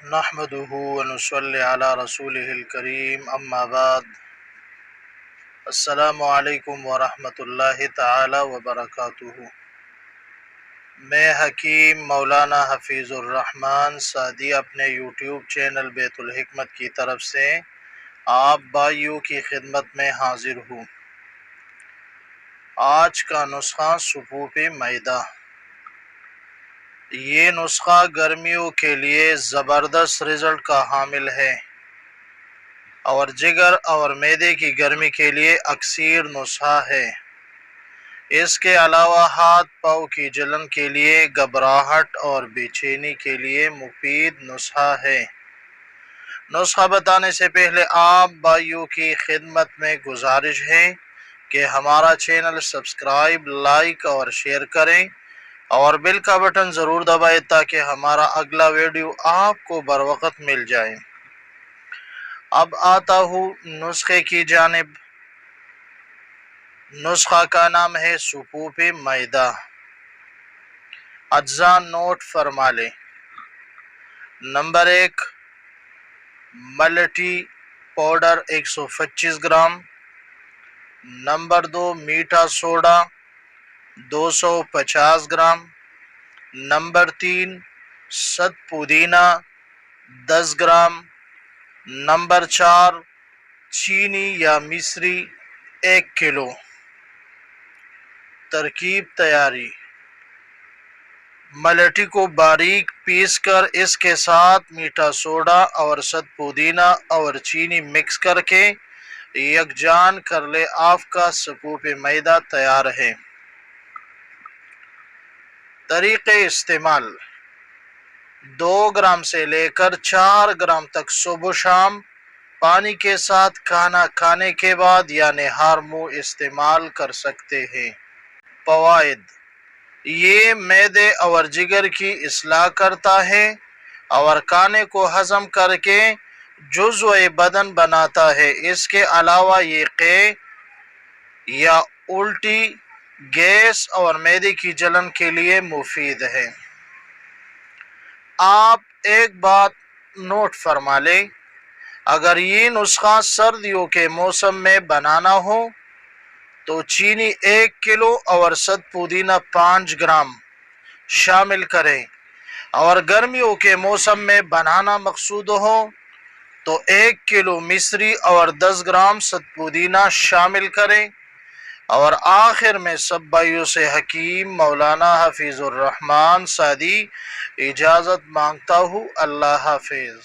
نحمده ونصلي على رسوله الكريم اما بعد السلام علیکم ورحمۃ اللہ تعالی وبرکاتہ۔ میں حکیم مولانا حفیظ الرحمن سعدی اپنے یوٹیوب چینل بیت الحکمت کی طرف سے آپ بھائیوں کی خدمت میں حاضر ہوں۔ آج کا نسخہ صفوف معدہ۔ یہ نسخہ گرمیوں کے لیے زبردست رزلٹ کا حامل ہے اور جگر اور معدے کی گرمی کے لیے اکثیر نسخہ ہے۔ اس کے علاوہ ہاتھ پاؤں کی جلن کے لیے، گھبراہٹ اور بے چینی کے لیے مفید نسخہ ہے۔ نسخہ بتانے سے پہلے آپ بھائیوں کی خدمت میں گزارش ہے کہ ہمارا چینل سبسکرائب، لائک اور شیئر کریں اور بیل کا بٹن ضرور دبائیں تاکہ ہمارا اگلا ویڈیو آپ کو بروقت مل جائے۔ اب آتا ہوں نسخے کی جانب۔ نسخہ کا نام ہے صفوف معدہ۔ اجزاء نوٹ فرما لیں۔ Number 1، multi powder 125 gram. Number 2، میٹھا سوڈا 250 گرام۔ نمبر 3، ست پودینہ 10 گرام۔ نمبر 4، چینی یا مصری 1 کلو۔ ترکیب تیاری: ملٹی کو باریک پیس کر اس کے ساتھ میٹھا سوڈا اور ست پودینہ اور چینی مکس کر کے یکجان کر لے۔ آپ کا صفوف معدہ تیار ہے۔ طریقے استعمال: 2 گرام سے لے کر 4 گرام تک صبح و شام پانی کے ساتھ کھانا کھانے کے بعد یعنی ہر منہ استعمال کر سکتے ہیں۔ فوائد: یہ معدے اور جگر کی اصلاح کرتا ہے اور کھانے کو ہضم کر کے جزو بدن بناتا ہے۔ اس کے علاوہ یہ قے یا الٹی، گیس اور معدے کی جلن کے لیے مفید ہے۔ آپ ایک بات نوٹ فرما لیں، اگر یہ نسخہ سردیوں کے موسم میں بنانا ہو تو چینی 1 کلو اور ست پودینہ 5 گرام شامل کریں، اور گرمیوں کے موسم میں بنانا مقصود ہو تو 1 کلو مصری اور 10 گرام ست پودینہ شامل کریں۔ اور آخر میں سب بھائیوں سے حکیم مولانا حفیظ الرحمن سعدی اجازت مانگتا ہوں۔ اللہ حافظ۔